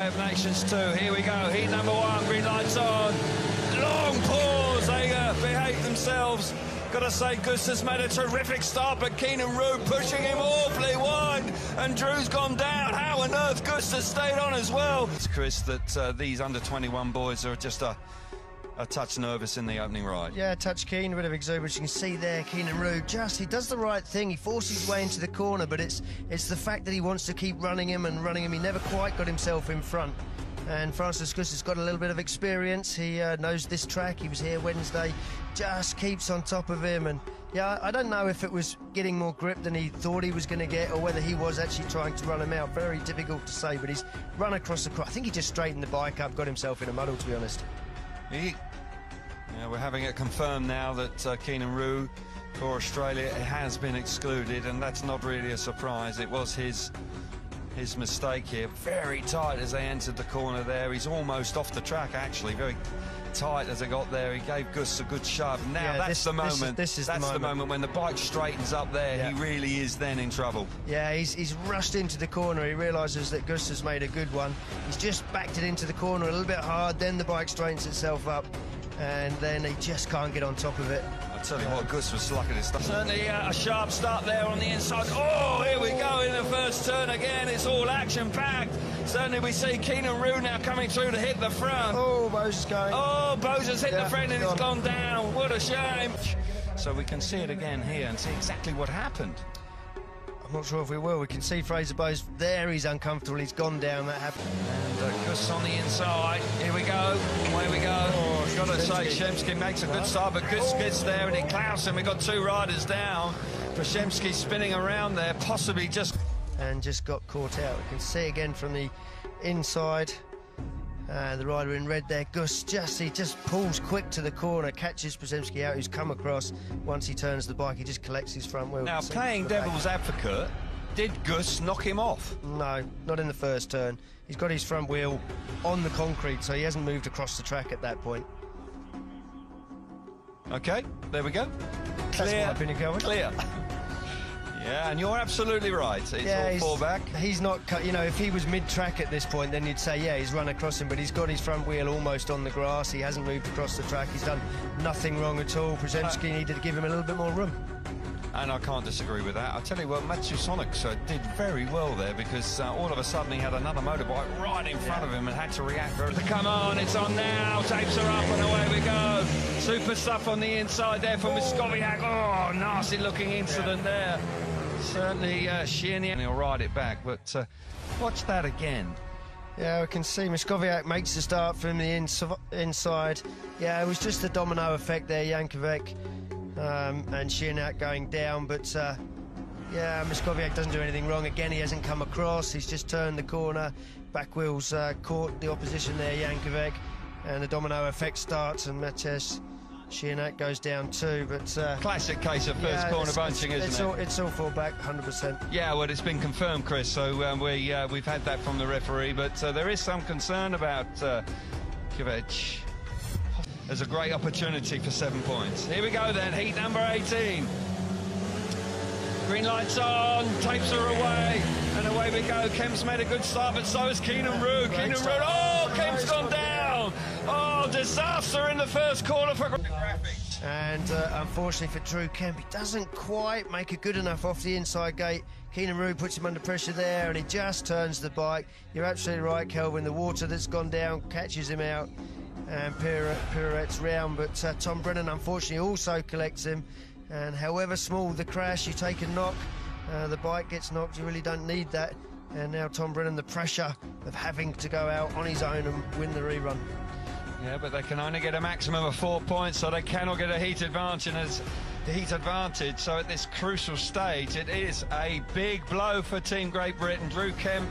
Of Nations 2, here we go, heat number 1, green lights on, long pause, they behave themselves. Gotta say, Gus has made a terrific start, but Keenan Root pushing him awfully wide, and Drew's gone down. How on earth Gus has stayed on as well? It's Chris, that these under-21 boys are just a touch nervous in the opening ride. Yeah, touch keen, a bit of exuberance. You can see there, Keenan Root he does the right thing. He forces his way into the corner, but it's the fact that he wants to keep running him. He never quite got himself in front. And Francis Gus has got a little bit of experience. He knows this track. He was here Wednesday. Just keeps on top of him. And yeah, I don't know if it was getting more grip than he thought he was going to get, or whether he was actually trying to run him out. Very difficult to say, but he's run across the cross. I think he just straightened the bike up, got himself in a muddle, to be honest. Yeah, we're having it confirmed now that Keenan Root for Australia has been excluded, and that's not really a surprise. It was his mistake here. Very tight as they entered the corner there. He's almost off the track, actually. Very tight as they got there. He gave Gus a good shove. Now yeah, that's the moment. This is the moment when the bike straightens up there. Yeah. He really is then in trouble. Yeah, he's rushed into the corner. He realises that Gus has made a good one. He's just backed it into the corner a little bit hard. Then the bike straightens itself up, and then he just can't get on top of it. I'll tell you what, Gus was slugging his stuff. Certainly a sharp start there on the inside. Oh, here we go in the first turn again. It's all action-packed. Certainly we see Keenan Root now coming through to hit the front. Oh, Bo's going. Oh, Bo's has hit the front and it's gone down. What a shame. So we can see it again here and see exactly what happened. I'm not sure if we will. We can see Fraser Bowes there. He's uncomfortable. He's gone down. That happened. And Gus on the inside. Here we go. Away we go. Oh, got to say, Shemsky makes a good start, but Gus gets there and it clouts him. We've got two riders down. Przemski spinning around there, possibly just... And just got caught out. We can see again from the inside. The rider in red there, Gus, he just pulls quick to the corner, catches Przemski out, who's come across. Once he turns the bike, he just collects his front wheel. Now, playing devil's advocate, did Gus knock him off? No, not in the first turn. He's got his front wheel on the concrete, so he hasn't moved across the track at that point. Okay, there we go. Clear. That's my opinion, Kelvin. Clear. Yeah, and you're absolutely right. It's all fallback. He's not, you know, if he was mid-track at this point, then you'd say, yeah, he's run across him, but he's got his front wheel almost on the grass. He hasn't moved across the track. He's done nothing wrong at all. Przemski needed to give him a little bit more room. And I can't disagree with that. I'll tell you what, Matsusonics did very well there, because all of a sudden he had another motorbike right in front of him and had to react very... Come on, it's on now. Tapes are up and away we go. Super stuff on the inside there from Moscoviak. Oh, nasty looking incident there. Certainly Shearney will ride it back, but watch that again. Yeah, we can see Moscoviak makes the start from the inside. Yeah, it was just the domino effect there, Jankovic and Shearney going down, but yeah, Moscoviak doesn't do anything wrong. Again, he hasn't come across. He's just turned the corner. Back wheels caught the opposition there, Jankovic, and the domino effect starts, and Matej Shearney goes down too, but... classic case of first corner bunching, isn't it? It's all full back, 100%. Yeah, well, it's been confirmed, Chris, so we've had that from the referee, but there is some concern about Kovac. There's a great opportunity for 7 points. Here we go then, heat number 18. Green lights on, tapes are away, and away we go. Kemp's made a good start, but so has Keenan Root. Keenan Root, oh, Kemp's gone down. Oh, disaster in the first corner for... And unfortunately for Drew Kemp, he doesn't quite make it good enough off the inside gate. Keenan Root puts him under pressure there, and he just turns the bike. You're absolutely right, Kelvin. The water that's gone down catches him out, and pirouettes round. But Tom Brennan, unfortunately, also collects him. And however small the crash, you take a knock, the bike gets knocked, you really don't need that. And now Tom Brennan, the pressure of having to go out on his own and win the rerun. Yeah, but they can only get a maximum of 4 points, so they cannot get a heat advantage. So at this crucial stage, it is a big blow for Team Great Britain. Drew Kemp,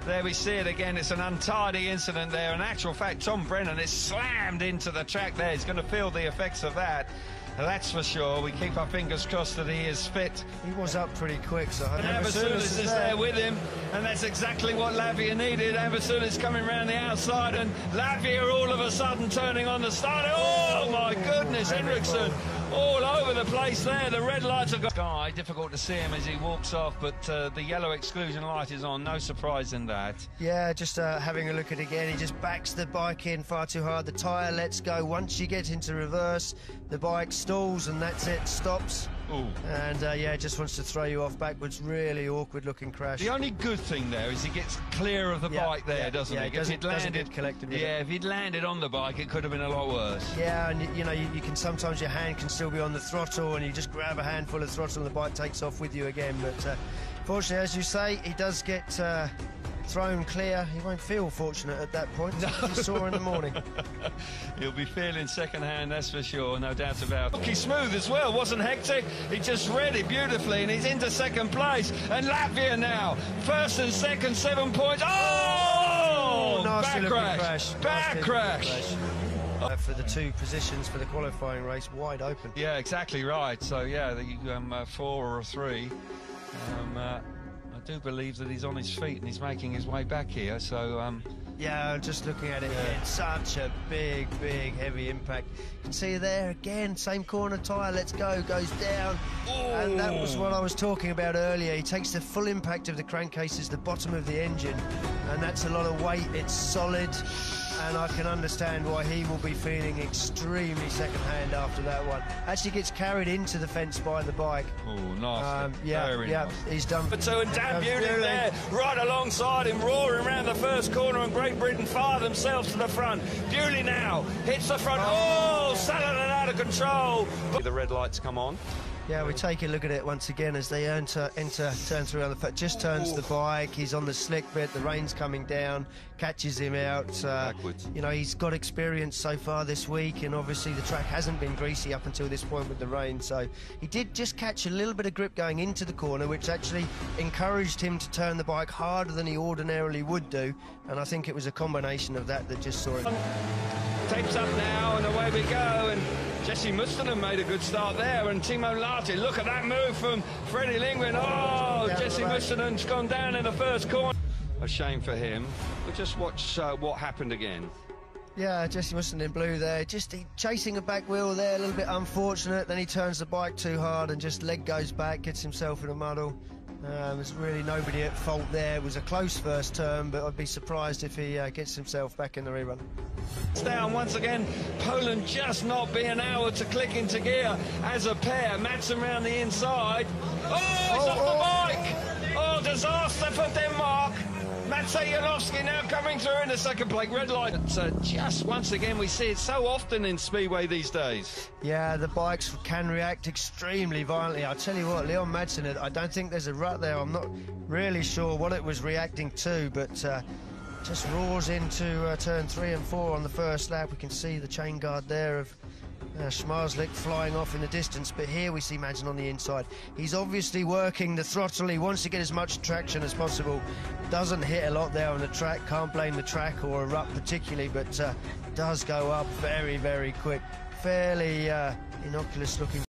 there we see it again. It's an untidy incident there. In actual fact, Tom Brennan is slammed into the track there. He's going to feel the effects of that. That's for sure. We keep our fingers crossed that he is fit. He was up pretty quick, so I Ambasulis is there with him, and that's exactly what Latvia needed. Ambasulis coming around the outside, and Latvia all of a sudden turning on the starter. Oh my goodness, Henriksen all over the place there. The red lights are gone. Difficult to see him as he walks off, but the yellow exclusion light is on. No surprise in that. Yeah, just having a look at it again, he just backs the bike in far too hard. The tyre lets go. Once you get into reverse, the bike stalls, and that's it, stops. Ooh. And yeah, just wants to throw you off backwards. Really awkward looking crash. The only good thing there is he gets clear of the bike there, doesn't he? Doesn't get collected. Yeah, if he'd landed on the bike, it could have been a lot worse. Yeah, and you know, you can sometimes, your hand can still be on the throttle, and you just grab a handful of throttle and the bike takes off with you again. But fortunately, as you say, he does get thrown clear. He won't feel fortunate at that point. No. You saw in the morning. He'll be feeling second hand, that's for sure, no doubt about it. He's smooth as well, wasn't hectic. He just read it beautifully, and he's into second place. And Latvia now, first and second, 7 points. Oh! Nasty back crash. Back crash. For the two positions for the qualifying race, wide open. Yeah, exactly right. So yeah, the 4 or 3. I do believe that he's on his feet and he's making his way back here. So yeah, just looking at it, it's such a big, heavy impact. You can see there again, same corner tyre, let's go, goes down. Ooh. And that was what I was talking about earlier. He takes the full impact of the crankcases, the bottom of the engine, and that's a lot of weight. It's solid, and I can understand why he will be feeling extremely second-hand after that one. Actually gets carried into the fence by the bike. Oh, nice. Yeah, nice. He's done. But so, and Dan Bewley there, right alongside him, roaring around the first corner, and Great Britain fire themselves to the front. Bewley now hits the front. Oh, Saladin out of control. The red lights come on. Yeah, we take a look at it once again as they enter turn 3 on the foot. Just turns the bike. He's on the slick bit. The rain's coming down, catches him out. Backwards. You know, he's got experience so far this week, and obviously the track hasn't been greasy up until this point with the rain. So he did just catch a little bit of grip going into the corner, which actually encouraged him to turn the bike harder than he ordinarily would do. And I think it was a combination of that just saw him. Tapes up now, and away we go. And Jesse Mustonen made a good start there, and Timo Lahti, look at that move from Freddie Lindgren. Oh, Jesse Mustonen's gone down in the first corner. A shame for him. We'll just watch what happened again. Yeah, Jesse Mustonen in blue there, just chasing a back wheel there, a little bit unfortunate. Then he turns the bike too hard and just leg goes back, gets himself in a muddle. There's really nobody at fault there. It was a close first turn, but I'd be surprised if he gets himself back in the rerun. It's down once again. Poland just not being able to click into gear as a pair. Madsen around the inside. Oh, it's off the bike! Oh, disaster for Denmark. Maciej Janowski now coming through in the second place. Red light. Just once again, we see it so often in Speedway these days. Yeah, the bikes can react extremely violently. I'll tell you what, Leon Madsen, I don't think there's a rut there. I'm not really sure what it was reacting to, but just roars into turn 3 and 4 on the first lap. We can see the chain guard there of Schmarzlik flying off in the distance, but here we see Madsen on the inside. He's obviously working the throttle. He wants to get as much traction as possible. Doesn't hit a lot there on the track. Can't blame the track or a rut particularly, but does go up very quick. Fairly innocuous looking.